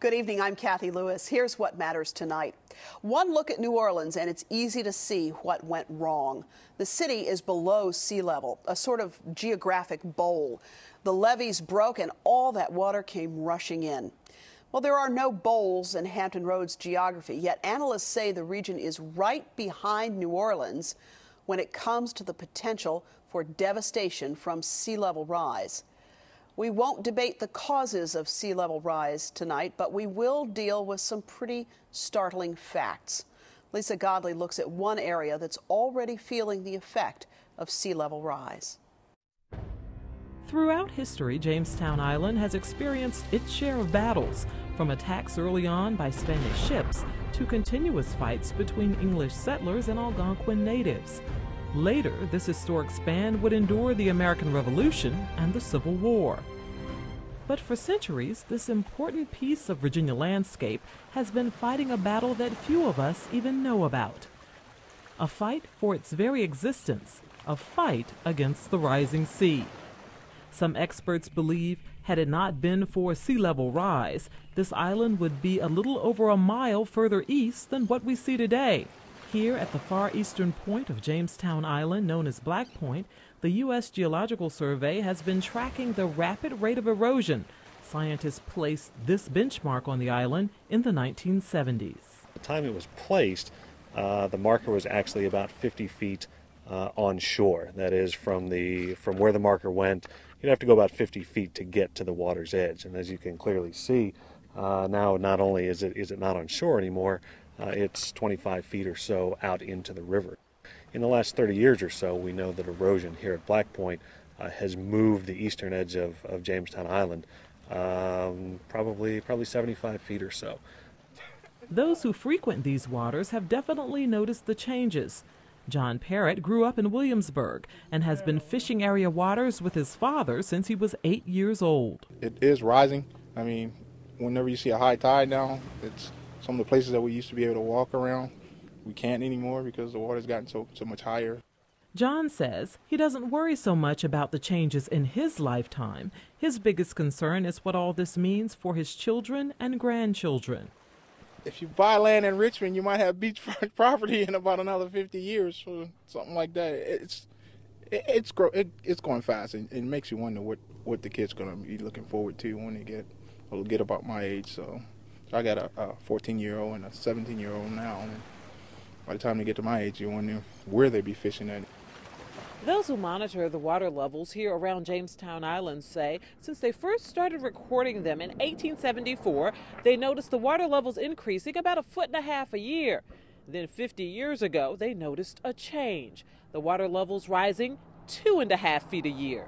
Good evening, I'm Cathy Lewis. Here's what matters tonight. One look at New Orleans and it's easy to see what went wrong. The city is below sea level, a sort of geographic bowl. The levees broke and all that water came rushing in. Well, there are no bowls in Hampton Roads geography, yet analysts say the region is right behind New Orleans when it comes to the potential for devastation from sea level rise. We won't debate the causes of sea level rise tonight, but we will deal with some pretty startling facts. Lisa Godley looks at one area that's already feeling the effect of sea level rise. Throughout history, Jamestown Island has experienced its share of battles, from attacks early on by Spanish ships to continuous fights between English settlers and Algonquin natives. Later, this historic span would endure the American Revolution and the Civil War. But for centuries, this important piece of Virginia landscape has been fighting a battle that few of us even know about. A fight for its very existence, a fight against the rising sea. Some experts believe, had it not been for sea level rise, this island would be a little over a mile further east than what we see today. Here at the far eastern point of Jamestown Island, known as Black Point, the U.S. Geological Survey has been tracking the rapid rate of erosion. Scientists placed this benchmark on the island in the 1970s. At the time it was placed, the marker was actually about 50 feet on shore. That is, from where the marker went, you'd have to go about 50 feet to get to the water's edge. And as you can clearly see, now not only is it not on shore anymore, it's 25 feet or so out into the river. In the last 30 years or so, we know that erosion here at Black Point has moved the eastern edge of Jamestown Island probably 75 feet or so. Those who frequent these waters have definitely noticed the changes. John Parrott grew up in Williamsburg and has been fishing area waters with his father since he was 8 years old. It is rising. I mean, whenever you see a high tide now, it's some of the places that we used to be able to walk around, we can't anymore because the water's gotten so much higher. John says he doesn't worry so much about the changes in his lifetime. His biggest concern is what all this means for his children and grandchildren. If you buy land in Richmond, you might have beachfront property in about another 50 years or something like that. It's going fast, and it makes you wonder what the kids going to be looking forward to when they get about my age. So I got a 14-year-old and a 17-year-old now, and by the time they get to my age, you wonder where they be fishing at. Those who monitor the water levels here around Jamestown Island say since they first started recording them in 1874, they noticed the water levels increasing about 1.5 feet a year. Then 50 years ago, they noticed a change, the water levels rising 2.5 feet a year.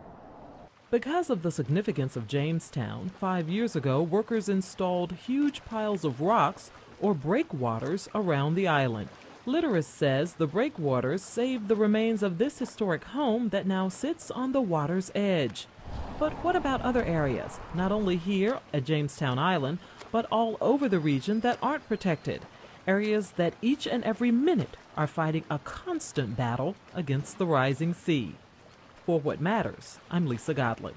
Because of the significance of Jamestown, 5 years ago, workers installed huge piles of rocks or breakwaters around the island. Litteris says the breakwaters saved the remains of this historic home that now sits on the water's edge. But what about other areas, not only here at Jamestown Island, but all over the region that aren't protected? Areas that each and every minute are fighting a constant battle against the rising sea. For What Matters, I'm Lisa Godley.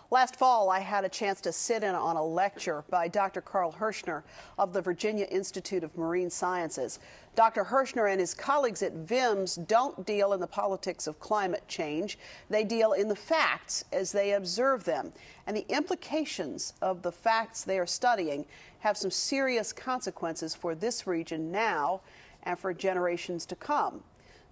Last fall, I had a chance to sit in on a lecture by Dr. Carl Hirschner of the Virginia Institute of Marine Sciences. Dr. Hirschner and his colleagues at VIMS don't deal in the politics of climate change. They deal in the facts as they observe them. And the implications of the facts they are studying have some serious consequences for this region now and for generations to come.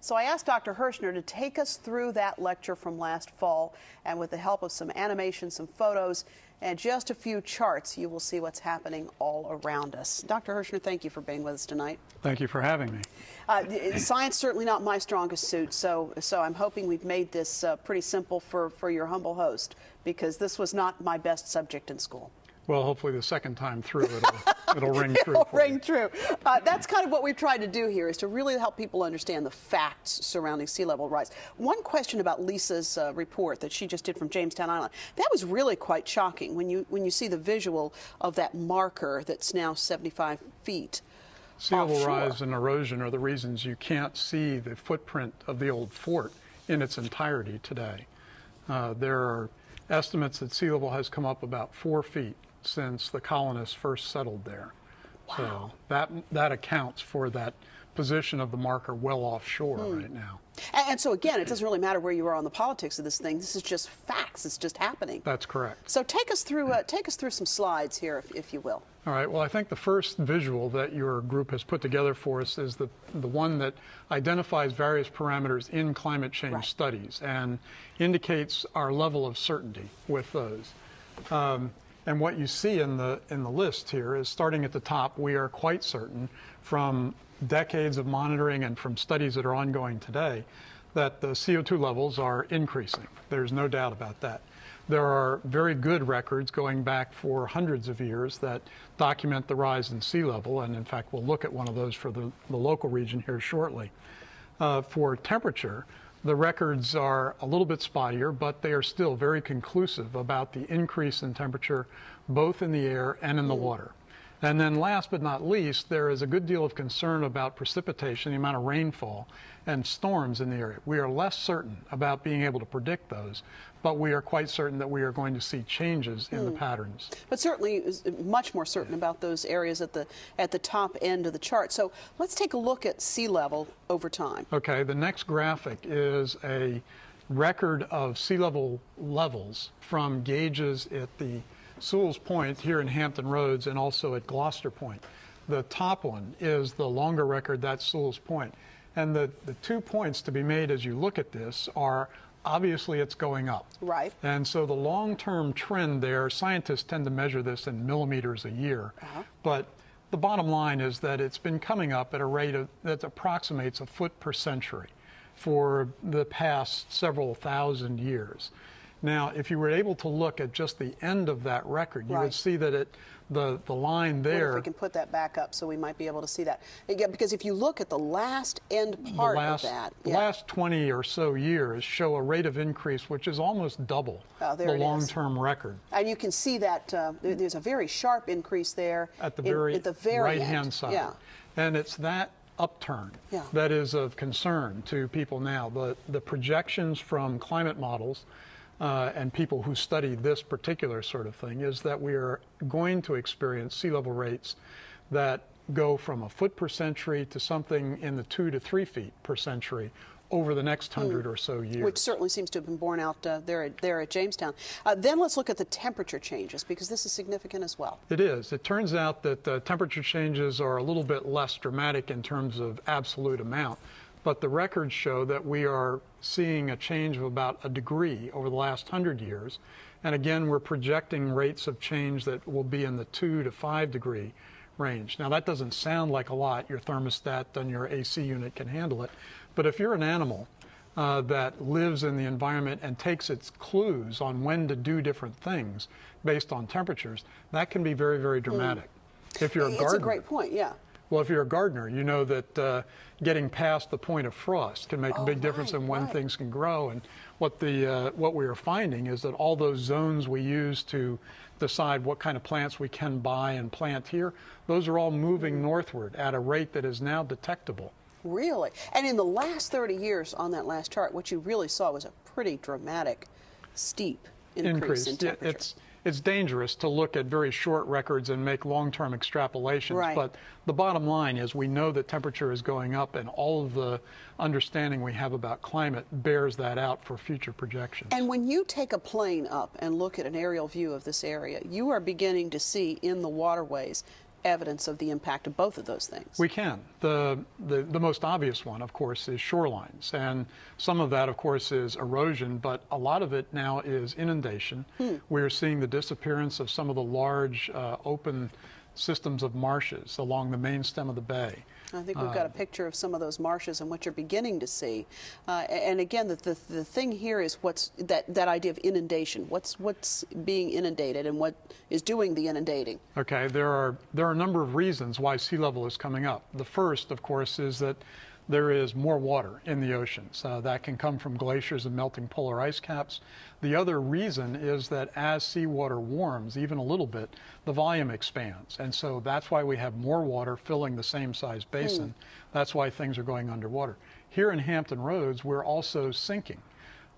So I asked Dr. Hirschner to take us through that lecture from last fall, and with the help of some animation, some photos, and just a few charts, you will see what's happening all around us. Dr. Hirschner, thank you for being with us tonight. Thank you for having me. Science certainly not my strongest suit, so I'm hoping we've made this pretty simple for your humble host, because this was not my best subject in school. Well, hopefully the second time through it'll ring true. It'll ring true. That's kind of what we've tried to do here, is to really help people understand the facts surrounding sea level rise. One question about Lisa's report that she just did from Jamestown Island. That was really quite shocking when you see the visual of that marker that's now 75 feet. Sea level rise and erosion are the reasons you can't see the footprint of the old fort in its entirety today. There are estimates that sea level has come up about 4 feet since the colonists first settled there. Wow. So that accounts for that position of the marker well offshore right now. And so again, it doesn't really matter where you are on the politics of this thing. This is just facts. It's just happening. That's correct. So take us through some slides here, if you will. All right. Well, I think the first visual that your group has put together for us is the one that identifies various parameters in climate change studies and indicates our level of certainty with those. And what you see in the list here is, starting at the top, we are quite certain from decades of monitoring and from studies that are ongoing today that the CO2 levels are increasing. There's no doubt about that. There are very good records going back for hundreds of years that document the rise in sea level, and in fact we'll look at one of those for the local region here shortly. For temperature, the records are a little bit spottier, but they are still very conclusive about the increase in temperature both in the air and in the water. And then last but not least, there is a good deal of concern about precipitation, the amount of rainfall, and storms in the area. We are less certain about being able to predict those, but we are quite certain that we are going to see changes in the patterns. But certainly much more certain about those areas at the top end of the chart. So let's take a look at sea level over time. Okay, the next graphic is a record of sea level levels from gauges at the Sewell's Point here in Hampton Roads and also at Gloucester Point. The top one is the longer record, that's Sewell's Point. And the 2 points to be made as you look at this are, obviously it's going up. Right. And so the long-term trend there, scientists tend to measure this in millimeters a year, but the bottom line is that it's been coming up at a rate that approximates a foot per century for the past several thousand years. Now, if you were able to look at just the end of that record, you would see that the line there. What if we can put that back up so we might be able to see that? Again, because if you look at the last end part of that. The last 20 or so years show a rate of increase which is almost double the long-term record. And you can see that there's a very sharp increase there at the very right-hand side. Yeah. And it's that upturn that is of concern to people now. The projections from climate models and people who study this particular sort of thing is that we are going to experience sea level rates that go from a foot per century to something in the 2 to 3 feet per century over the next 100 or so years. Which certainly seems to have been borne out there at Jamestown. Then let's look at the temperature changes, because this is significant as well. It is. It turns out that temperature changes are a little bit less dramatic in terms of absolute amount, but the records show that we are seeing a change of about a degree over the last 100 years. And again, we're projecting rates of change that will be in the 2 to 5 degree range. Now, that doesn't sound like a lot. Your thermostat on your AC unit can handle it. But if you're an animal that lives in the environment and takes its clues on when to do different things based on temperatures, that can be very, very dramatic. If you're a gardener, it's a great point, yeah. Well, if you're a gardener, you know that getting past the point of frost can make a big difference in when things can grow. And what we are finding is that all those zones we use to decide what kind of plants we can buy and plant here, those are all moving northward at a rate that is now detectable. Really? And in the last 30 years on that last chart, what you really saw was a pretty dramatic, steep increase in temperature. Yeah, it's dangerous to look at very short records and make long-term extrapolations, but the bottom line is we know that temperature is going up, and all of the understanding we have about climate bears that out for future projections. And when you take a plane up and look at an aerial view of this area, you are beginning to see in the waterways evidence of the impact of both of those things. We can. The most obvious one, of course, is shorelines. And some of that, of course, is erosion, but a lot of it now is inundation. We're seeing the disappearance of some of the large open systems of marshes along the main stem of the bay. I think we've got a picture of some of those marshes and what you're beginning to see. And again, the thing here is that idea of inundation. What's being inundated and what is doing the inundating? Okay, there are a number of reasons why sea level is coming up. The first, of course, is that there is more water in the oceans. That can come from glaciers and melting polar ice caps. The other reason is that as seawater warms even a little bit, the volume expands. And so that's why we have more water filling the same size basin. That's why things are going underwater. Here in Hampton Roads, we're also sinking.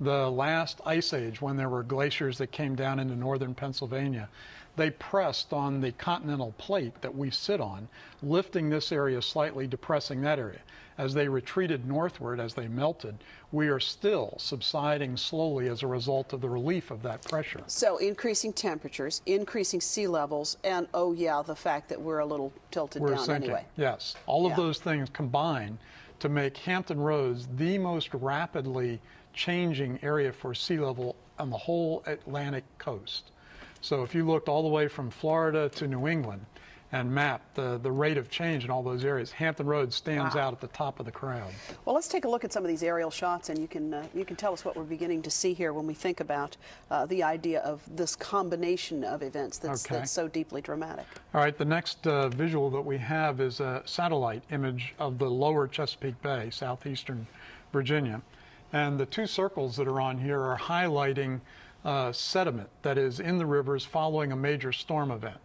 the last ice age, when there were glaciers that came down into northern Pennsylvania, they pressed on the continental plate that we sit on, lifting this area slightly, depressing that area. As they retreated northward, as they melted, we are still subsiding slowly as a result of the relief of that pressure. So increasing temperatures, increasing sea levels, and oh yeah, the fact that we're a little tilted down sinking. Anyway. Yes, all of those things combine to make Hampton Roads the most rapidly changing area for sea level on the whole Atlantic coast. So if you looked all the way from Florida to New England and mapped the rate of change in all those areas, Hampton Roads stands out at the top of the crowd. Well, let's take a look at some of these aerial shots, and you can tell us what we're beginning to see here when we think about the idea of this combination of events that's so deeply dramatic. All right, the next visual that we have is a satellite image of the lower Chesapeake Bay, southeastern Virginia. And the two circles that are on here are highlighting sediment that is in the rivers following a major storm event.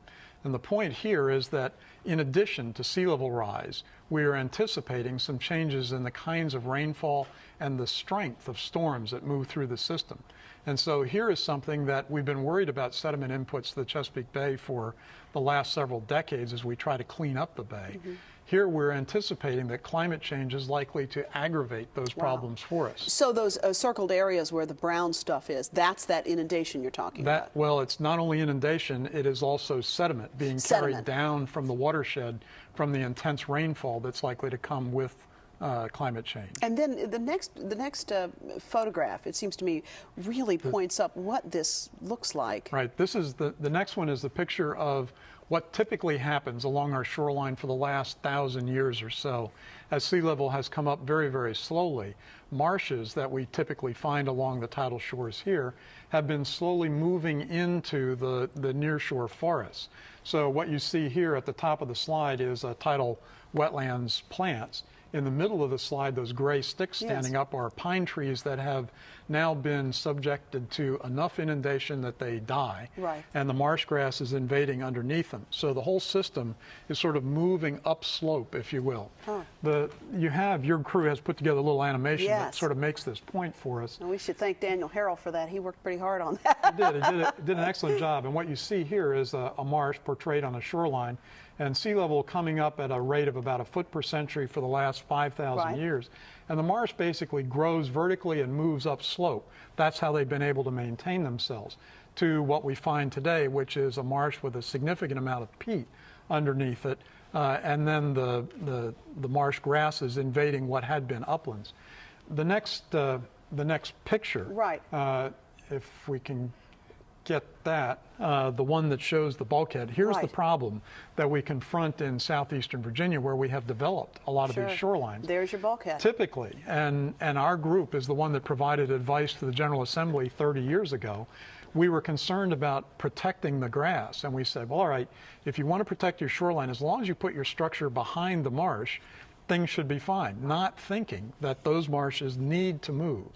And the point here is that in addition to sea level rise, we are anticipating some changes in the kinds of rainfall and the strength of storms that move through the system. And so here is something that we've been worried about sediment inputs to the Chesapeake Bay for the last several decades as we try to clean up the bay. Here we're anticipating that climate change is likely to aggravate those problems for us. So those circled areas where the brown stuff is, that's that inundation you're talking about? Well, it's not only inundation, it is also sediment being carried down from the watershed from the intense rainfall that's likely to come with climate change. And then the next photograph, it seems to me, really points up what this looks like. Right. This is the next one is the picture of what typically happens along our shoreline for the last 1,000 years or so. As sea level has come up very, very slowly, marshes that we typically find along the tidal shores here have been slowly moving into the nearshore forests. So what you see here at the top of the slide is tidal wetlands plants. In the middle of the slide, those gray sticks standing up are pine trees that have now been subjected to enough inundation that they die, and the marsh grass is invading underneath them. So the whole system is sort of moving upslope, if you will. Your crew has put together a little animation that sort of makes this point for us. And we should thank WHRO for that. He worked pretty hard on that. He did an excellent job. And what you see here is a marsh portrayed on a shoreline, and sea level coming up at a rate of about 1 foot per century for the last 5,000 years. And the marsh basically grows vertically and moves upslope. That's how they've been able to maintain themselves to what we find today, which is a marsh with a significant amount of peat underneath it, and then the marsh grasses invading what had been uplands. The next picture, if we can get that, the one that shows the bulkhead. Here's the problem that we confront in southeastern Virginia, where we have developed a lot of these shorelines. There's your bulkhead. Typically, and our group is the one that provided advice to the General Assembly 30 years ago. We were concerned about protecting the grass, and we said, well, all right, if you want to protect your shoreline, as long as you put your structure behind the marsh, things should be fine, not thinking that those marshes need to move.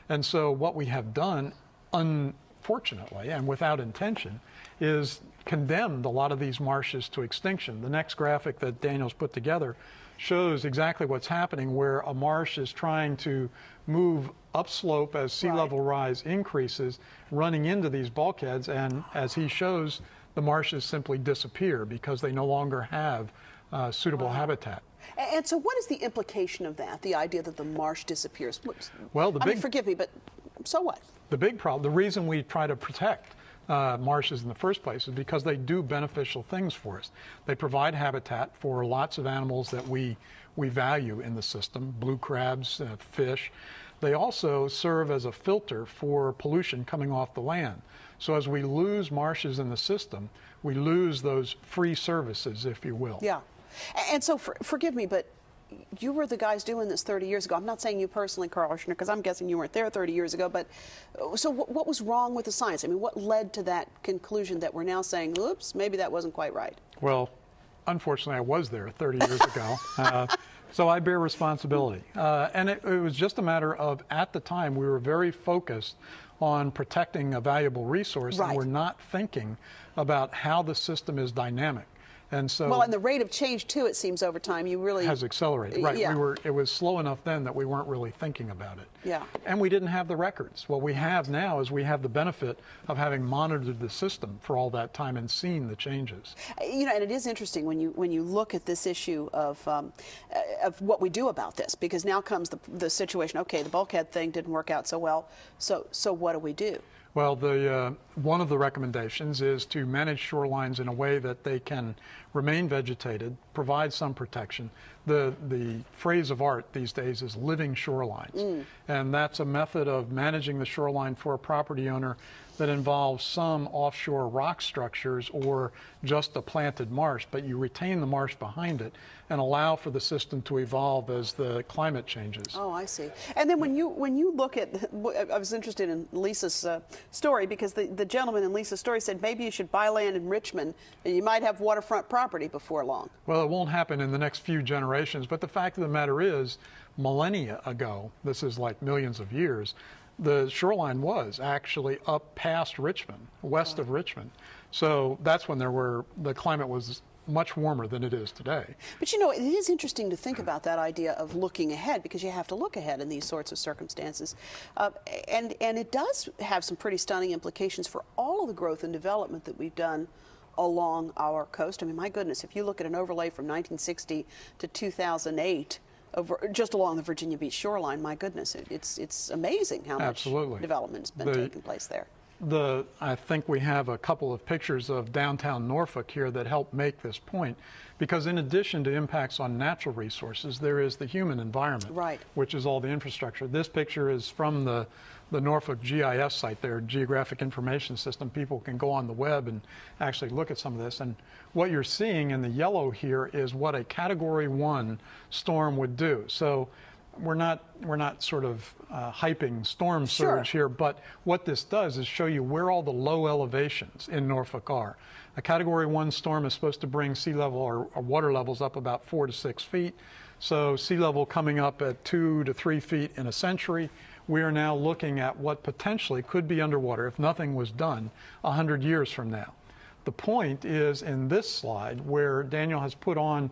And so what we have done, unfortunately, and without intention, is condemned a lot of these marshes to extinction. The next graphic that Daniel's put together shows exactly what's happening, where a marsh is trying to move upslope as sea level rise increases, running into these bulkheads, and as he shows, the marshes simply disappear because they no longer have suitable habitat. And so what is the implication of that, the idea that the marsh disappears? Well, I mean, forgive me, but so what? The big problem, the reason we try to protect marshes in the first place is because they do beneficial things for us. They provide habitat for lots of animals that we value in the system, blue crabs, fish. They also serve as a filter for pollution coming off the land. So as we lose marshes in the system, we lose those free services, if you will. Yeah. And so forgive me, but you were the guys doing this 30 years ago. I'm not saying you personally, Carl Oshner, because I'm guessing you weren't there 30 years ago, but so what was wrong with the science? I mean, what led to that conclusion that we're now saying, oops, maybe that wasn't quite right? Well, unfortunately, I was there 30 years ago, so I bear responsibility. And it was just a matter of, at the time, we were very focused on protecting a valuable resource, and we're not thinking about how the system is dynamic. And so, well, and the rate of change too, it seems, over time, you really has accelerated. Right. Yeah. It was slow enough then that we weren't really thinking about it. Yeah. And we didn't have the records. What we have now is we have the benefit of having monitored the system for all that time and seen the changes. You know, and it is interesting when you look at this issue of what we do about this, because now comes the situation. Okay, the bulkhead thing didn't work out so well. So what do we do? Well, one of the recommendations is to manage shorelines in a way that they can remain vegetated, provide some protection. The phrase of art these days is living shorelines. And that's a method of managing the shoreline for a property owner that involves some offshore rock structures or just a planted marsh, but you retain the marsh behind it and allow for the system to evolve as the climate changes. Oh, I see. And then when you look at, I was interested in Lisa's story, because the gentleman in Lisa's story said maybe you should buy land in Richmond and you might have waterfront property before long. Well, it won't happen in the next few generations, but the fact of the matter is, millennia ago, this is like millions of years, the shoreline was actually up past Richmond, west of Richmond. So that's when the climate was much warmer than it is today. But you know, it is interesting to think about that idea of looking ahead, because you have to look ahead in these sorts of circumstances. And it does have some pretty stunning implications for all of the growth and development that we've done along our coast. I mean, my goodness, if you look at an overlay from 1960 to 2008, just along the Virginia Beach shoreline, my goodness, it's amazing how much development has been taking place there. I think we have a couple of pictures of downtown Norfolk here that help make this point, because in addition to impacts on natural resources, there is the human environment, right, which is all the infrastructure. This picture is from the Norfolk GIS site, their Geographic Information System. People can go on the web and actually look at some of this. And what you're seeing in the yellow here is what a Category 1 storm would do. So we're not sort of hyping storm surge here, but what this does is show you where all the low elevations in Norfolk are. A Category 1 storm is supposed to bring sea level or water levels up about 4 to 6 feet. So sea level coming up at 2 to 3 feet in a century. We are now looking at what potentially could be underwater if nothing was done 100 years from now. The point is in this slide where Daniel has put on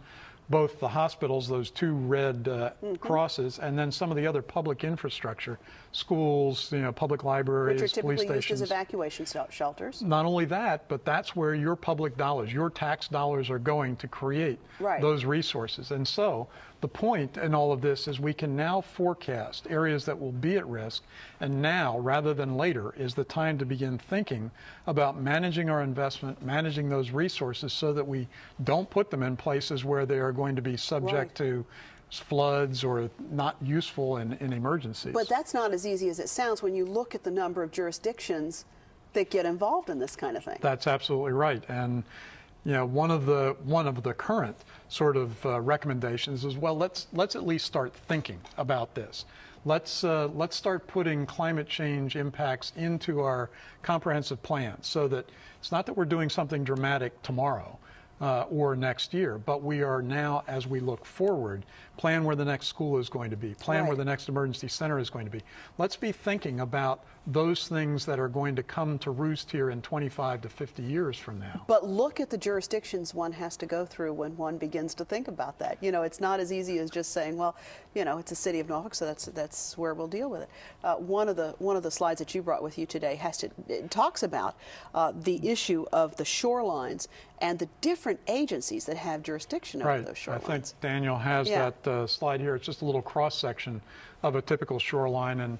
both the hospitals, those two red crosses, and then some of the other public infrastructure, schools, public libraries, which are typically police stations. used as evacuation shelters. Not only that, but that's where your public dollars, your tax dollars are going to create those resources. And so the point in all of this is we can now forecast areas that will be at risk, and now, rather than later, is the time to begin thinking about managing our investment, managing those resources so that we don't put them in places where they are going to be subject to floods or not useful in emergencies. But that's not as easy as it sounds when you look at the number of jurisdictions that get involved in this kind of thing. That's absolutely right. And one of the current sort of recommendations is, well, let's at least start thinking about this. Let's start putting climate change impacts into our comprehensive plan, so that it's not that we're doing something dramatic tomorrow or next year, but we are now, as we look forward, plan where the next school is going to be, plan where the next emergency center is going to be. Let's be thinking about those things that are going to come to roost here in 25 to 50 years from now. But look at the jurisdictions one has to go through when one begins to think about that. It's not as easy as just saying, well, it's a city of Norfolk, so that's where we'll deal with it. One of the slides that you brought with you today it talks about the issue of the shorelines and the different agencies that have jurisdiction over those shorelines. I think Daniel has that slide here. It's just a little cross-section of a typical shoreline, and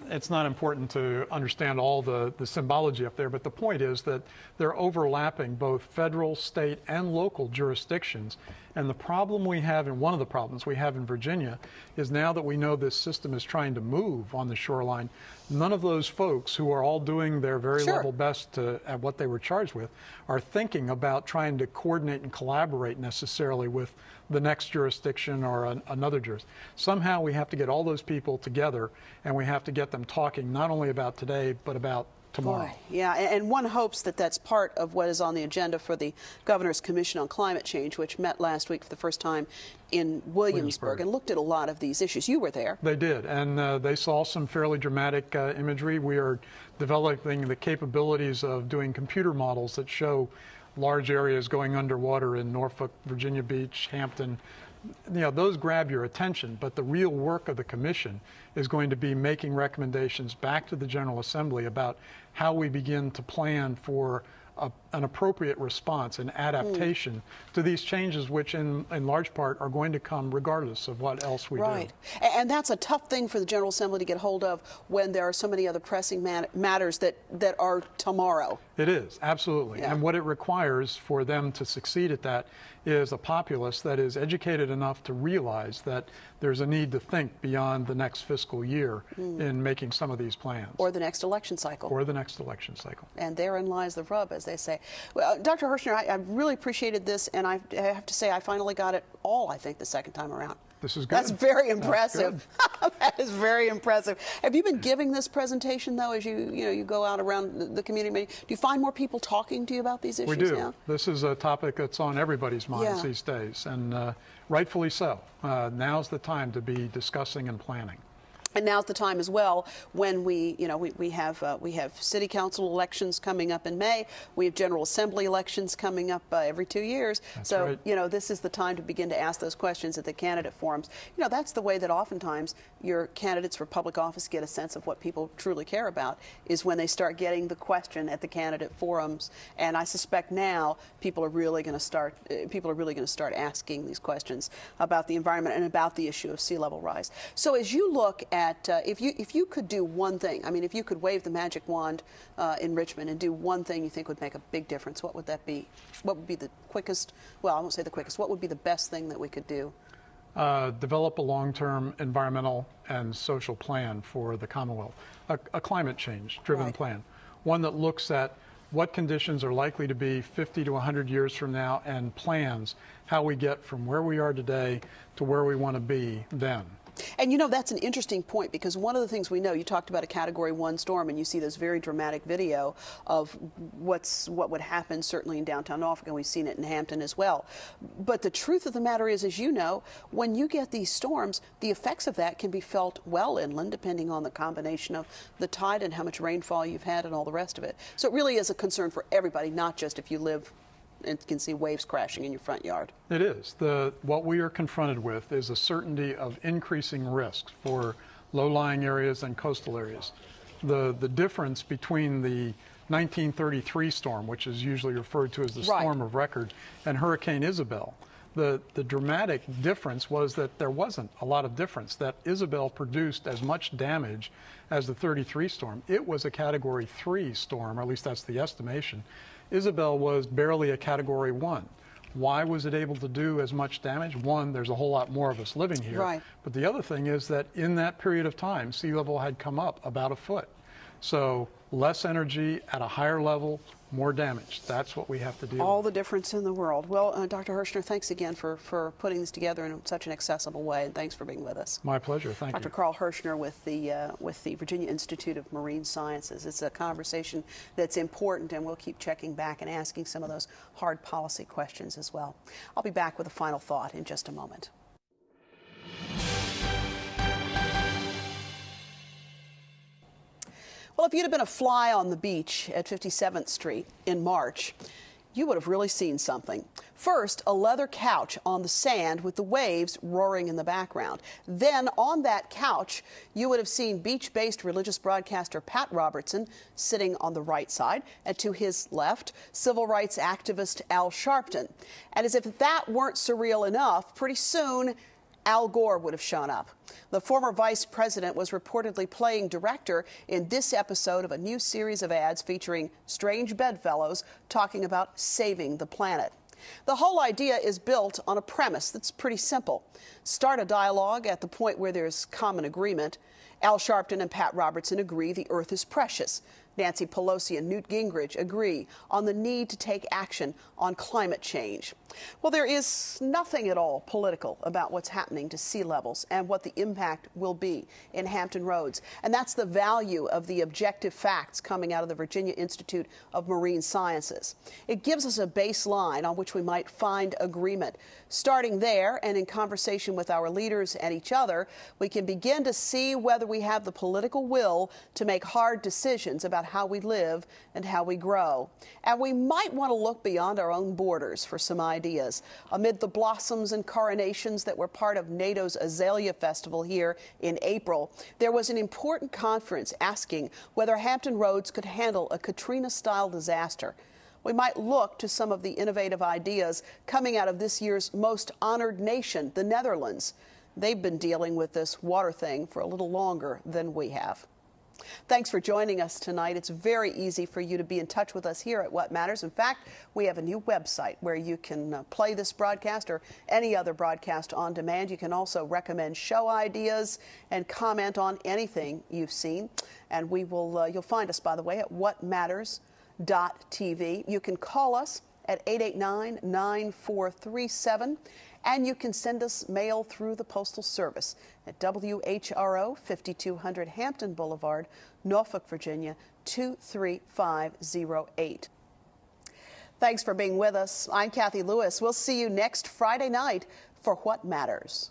it's not important to understand all the symbology up there, but the point is that they're overlapping both federal, state, and local jurisdictions. And the problem we have, and one of the problems we have in Virginia, is now that we know this system is trying to move on the shoreline, none of those folks who are all doing their very level best at what they were charged with are thinking about trying to coordinate and collaborate necessarily with the next jurisdiction or another jurisdiction. Somehow we have to get all those people together, and we have to get them talking not only about today, but about tomorrow. Yeah, and one hopes that that's part of what is on the agenda for the Governor's Commission on Climate Change, which met last week for the first time in Williamsburg and looked at a lot of these issues. You were there. They did, and they saw some fairly dramatic imagery. We are developing the capabilities of doing computer models that show large areas going underwater in Norfolk, Virginia Beach, Hampton. You know, those grab your attention, but the real work of the commission is going to be making recommendations back to the General Assembly about how we begin to plan for an appropriate response and adaptation to these changes, which in large part are going to come regardless of what else we do. Right. And that's a tough thing for the General Assembly to get hold of when there are so many other pressing matters that are tomorrow. It is, absolutely. Yeah. And what it requires for them to succeed at that is a populace that is educated enough to realize that there's a need to think beyond the next fiscal year in making some of these plans. Or the next election cycle. Or the next election cycle. And therein lies the rub, as they say. Well, Dr. Hirschner, I really appreciated this, and I have to say I finally got it all, I think, the second time around. This is good. That's very impressive. That is very impressive. Have you been giving this presentation, though, as you go out around the community meeting? Do you find more people talking to you about these issues We do. now? This is a topic that's on everybody's minds these days, and rightfully so. Now's the time to be discussing and planning. And now's the time as well when we have city council elections coming up in May. We have General Assembly elections coming up every 2 years. That's so right. This is the time to begin to ask those questions at the candidate forums. That's the way that oftentimes your candidates for public office get a sense of what people truly care about, is when they start getting the question at the candidate forums. And I suspect now people are really going to start asking these questions about the environment and about the issue of sea level rise. So as you look at if you could do one thing, I mean, if you could wave the magic wand in Richmond and do one thing you think would make a big difference, what would that be? What would be the quickest? Well, I won't say the quickest. What would be the best thing that we could do? Develop a long-term environmental and social plan for the Commonwealth, a climate change-driven plan, one that looks at what conditions are likely to be 50 to 100 years from now and plans how we get from where we are today to where we want to be then. And that's an interesting point, because one of the things we know, you talked about a Category 1 storm, and you see this very dramatic video of what would happen certainly in downtown Norfolk, and we've seen it in Hampton as well. But the truth of the matter is, as you know, when you get these storms, the effects of that can be felt well inland, depending on the combination of the tide and how much rainfall you've had and all the rest of it. So it really is a concern for everybody, not just if you live and can see waves crashing in your front yard. It is. What we are confronted with is a certainty of increasing risks for low-lying areas and coastal areas. The difference between the 1933 storm, which is usually referred to as the storm of record, and Hurricane Isabel, the dramatic difference was that there wasn't a lot of difference, that Isabel produced as much damage as the 33 storm. It was a Category 3 storm, or at least that's the estimation. Isabel was barely a Category 1. Why was it able to do as much damage? One, there's a whole lot more of us living here. Right. But the other thing is that in that period of time, sea level had come up about a foot. So less energy at a higher level, more damage. That's what we have to deal with. All the difference in the world. Well, Dr. Hirschner, thanks again for putting this together in such an accessible way, and thanks for being with us. My pleasure. Thank you. Dr. Carl Hirschner with the Virginia Institute of Marine Sciences. It's a conversation that's important, and we'll keep checking back and asking some of those hard policy questions as well. I'll be back with a final thought in just a moment. Well, if you'd have been a fly on the beach at 57th Street in March, you would have really seen something. First, a leather couch on the sand with the waves roaring in the background. Then, on that couch, you would have seen beach-based religious broadcaster Pat Robertson sitting on the right side, and to his left, civil rights activist Al Sharpton. And as if that weren't surreal enough, pretty soon, Al Gore would have shown up. The former vice president was reportedly playing director in this episode of a new series of ads featuring strange bedfellows talking about saving the planet. The whole idea is built on a premise that's pretty simple. Start a dialogue at the point where there's common agreement. Al Sharpton and Pat Robertson agree the Earth is precious. Nancy Pelosi and Newt Gingrich agree on the need to take action on climate change. Well, there is nothing at all political about what's happening to sea levels and what the impact will be in Hampton Roads. And that's the value of the objective facts coming out of the Virginia Institute of Marine Sciences. It gives us a baseline on which we might find agreement. Starting there and in conversation with our leaders and each other, we can begin to see whether we have the political will to make hard decisions about about how we live and how we grow. And we might want to look beyond our own borders for some ideas. Amid the blossoms and coronations that were part of NATO's Azalea Festival here in April, there was an important conference asking whether Hampton Roads could handle a Katrina-style disaster. We might look to some of the innovative ideas coming out of this year's most honored nation, the Netherlands. They've been dealing with this water thing for a little longer than we have. Thanks for joining us tonight. It's very easy for you to be in touch with us here at What Matters. In fact, we have a new website where you can play this broadcast or any other broadcast on demand. You can also recommend show ideas and comment on anything you've seen. And we will, you'll find us, by the way, at whatmatters.tv. You can call us at 889-9437. And you can send us mail through the Postal Service at WHRO, 5200 Hampton Boulevard, Norfolk, Virginia, 23508. Thanks for being with us. I'm Cathy Lewis. We'll see you next Friday night for What Matters.